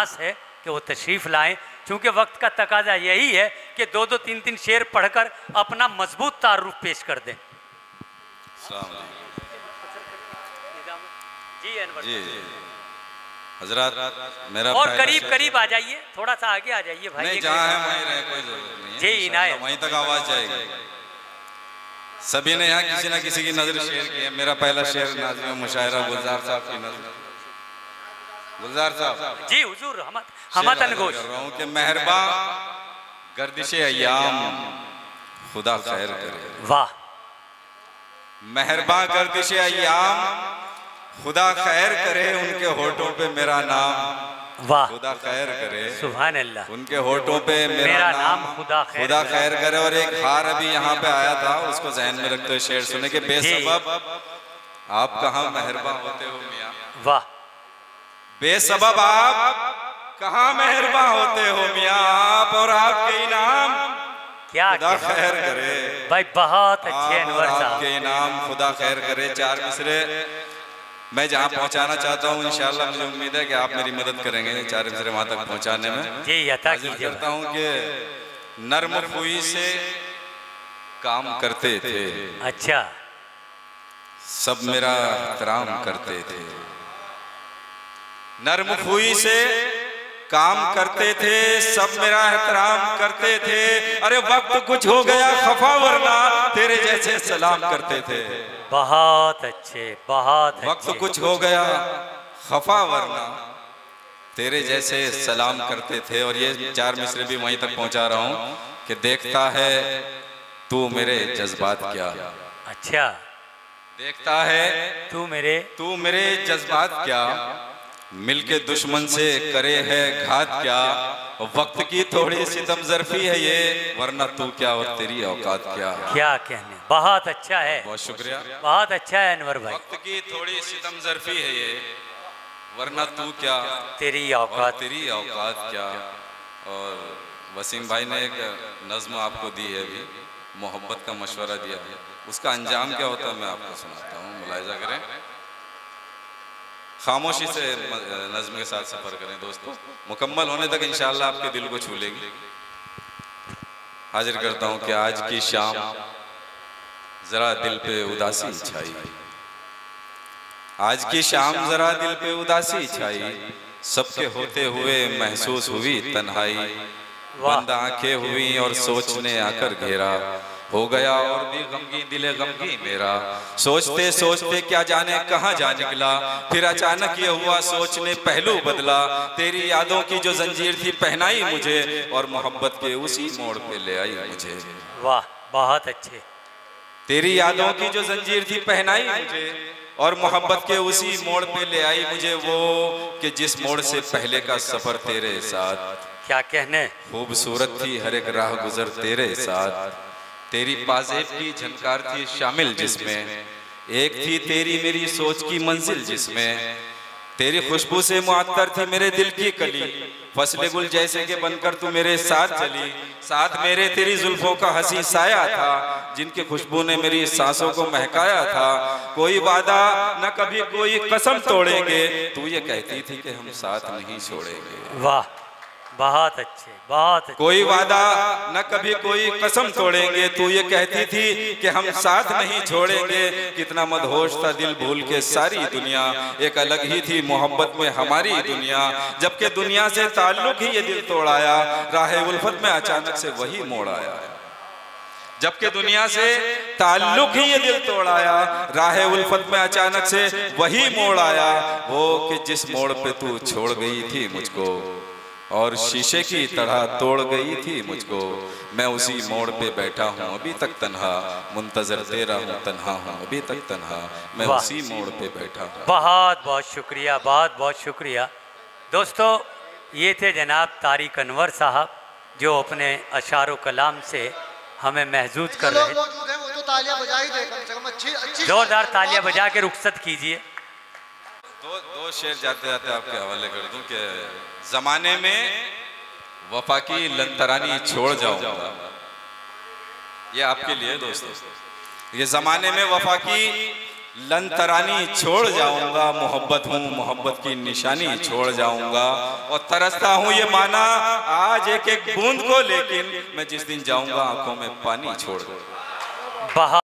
आस है कि वो तशरीफ़ लाएं, क्योंकि वक्त का तकाजा यही है कि 2-2, 3-3 शेर पढ़कर अपना मजबूत तारुफ पेश कर दें। जी अनवर जी हजरत, मेरा और करीब करीब आ जाइए, थोड़ा सा आगे आ जाइए भाई। नहीं, जहाँ है वहीं रहे, कोई जरूरत नहीं है। जी इनायत, वहीं तक आवाज जाएगी। सभी ने यहाँ किसी ना किसी की नजर शेर की है। मेरा पहला शेर नाज़िम मुशायरा गुलजार साहब की नजर। गुलजार साहब जी हुजूर, हम तनगोश कर रहा हूँ कि मेहरबा गर्दिशे अय्याम खुदा खैर करे। वाह, मेहरबा गर्दिशे अय्याम खुदा खैर करे, उनके होठों पे मेरा नाम वाह, खुदा खैर करे। सुभान अल्लाह, उनके होठों पे मेरा नाम खुदा खैर करे। और एक हार अभी यहाँ पे आया था, उसको जहन में रखते हुए शेर सुने कि बेसबब आप कहाँ मेहरबा होते हो मियाँ। वाह, बेसबब आप कहाँ मेहरबा होते हो मियाँ, आप और आपके इनाम क्या खुदा खैर करे। भाई, बहुत अच्छे अनवर साहब, आपके इनाम खुदा खैर करे। चार मिसरे मैं जहाँ पहुँचाना चाहता हूँ, इंशाअल्लाह मुझे उम्मीद है कि आप मेरी मदद करेंगे चार मिसरे वहाँ तक पहुँचाने में। जी अता कीजिए। करता हूँ कि नर्म खुई से काम करते थे, अच्छा, सब मेरा एहतराम करते थे। नर्म खुई से काम करते थे, सब मेरा एहतराम करते थे। अरे वक्त कुछ हो गया खफा, वरना तेरे जैसे सलाम करते थे। बहुत अच्छे, बहुत वक्त कुछ हो गया खफा, वरना तेरे जैसे सलाम करते थे। और ये चार मिसरे भी वहीं तक पहुंचा रहा हूँ कि देखता है तू मेरे जज्बात क्या। अच्छा, देखता है तू मेरे जज्बात क्या, मिलके दुश्मन से करे है घात क्या। वक्त की थोड़ी सितम ज़र्फी है ये, वरना तू क्या और तेरी औकात क्या। क्या कहने, बहुत अच्छा है, बहुत शुक्रिया, बहुत अच्छा है अनवर भाई। वक्त की थोड़ी सितम ज़र्फी है ये, वरना तू क्या तेरी औकात क्या। और वसीम भाई ने एक नज्म आपको दी है अभी, मोहब्बत का मशवरा दिया है, उसका अंजाम क्या होता है मैं आपको सुनाता हूँ, मुलाहिजा करें। खामोशी से नज्म के साथ सफर करें दोस्तों, मुकम्मल होने तक इंशाअल्लाह आपके दिल को छू लेगी। हाजिर करता हूँ कि आज की शाम जरा दिल पे उदासी छाई, आज की शाम जरा दिल पे उदासी छाई। सबके होते हुए महसूस हुई तन्हाई, बंद आंखें हुई और सोचने आकर घेरा। हो गया और भी गमगी दिले गमगी मेरा, सोचते सोचते क्या जाने कहाँ जा निकला। फिर अचानक ये हुआ सोच ने पहलू बदला, तेरी यादों की जो जंजीर थी पहनाई मुझे, और मोहब्बत के उसी मोड़ पे ले आई मुझे। वाह, बहुत अच्छे। तेरी यादों की जो जंजीर थी पहनाई मुझे, और मोहब्बत के उसी मोड़ पे ले आई मुझे वो, कि जिस मोड़ से पहले का सफर तेरे साथ। क्या कहने, खूबसूरत थी हर एक राह गुजर तेरे साथ। तेरी पाजेब की झनकार थी शामिल जिसमें, एक थी तेरी मेरी सोच की मंजिल जिसमें। तेरी खुशबू से मुअत्तर थी मेरे दिल की कली, फसले गुल जैसे के बनकर तू मेरे साथ चली। साथ मेरे तेरी जुल्फों का हंसी साया था, जिनकी खुशबू ने मेरी सांसों को महकाया था। कोई वादा न कभी कोई कसम तोड़ेंगे, तू ये कहती थी कि हम साथ नहीं छोड़ेंगे। वाह, बहुत अच्छे, बहुत अच्छे। कोई वादा न कभी कोई कसम तोड़ेंगे, तू ये कहती थी कि हम साथ नहीं छोड़ेंगे। कितना मदहोश था दिल भूल के सारी दुनिया, एक अलग ही थी मोहब्बत में हमारी दुनिया। जबकि दुनिया से ताल्लुक ही ये दिल तोड़ाया, राह उल्फत में अचानक से वही मोड़ आया। जबकि दुनिया से ताल्लुक ही ये दिल तोड़ाया, राह उल्फत में अचानक से वही मोड़ आया। वो कि जिस मोड़ पे तू छोड़ गई थी मुझको, और शीशे की तरह तोड़ गई थी मुझको। मैं उसी मोड़ पे बैठा हूँ अभी तक तन्हा, मुंतजर तेरा हूँ तन्हा हूँ अभी तक तन्हा। मैं उसी मोड़ पे बैठा हूँ। बहुत बहुत शुक्रिया, बहुत बहुत शुक्रिया। दोस्तों, ये थे जनाब तारिक अनवर साहब, जो अपने अशारो कलाम से हमें महजूज कर रहे हैं। जोरदार तालियां बजा के रुखसत कीजिए। दो शेर जाते जाते आपके हवाले कर दूं कि जमाने में वफा की लंतरानी छोड़ जाऊंगा। ये आपके लिए दोस्तों, ये जमाने में वफा की लंतरानी छोड़ जाऊंगा, मोहब्बत हूँ मोहब्बत की निशानी छोड़ जाऊंगा। और तरसता हूँ ये माना आज एक एक बूंद को, लेकिन मैं जिस दिन जाऊंगा आंखों में पानी छोड़ दूंगा।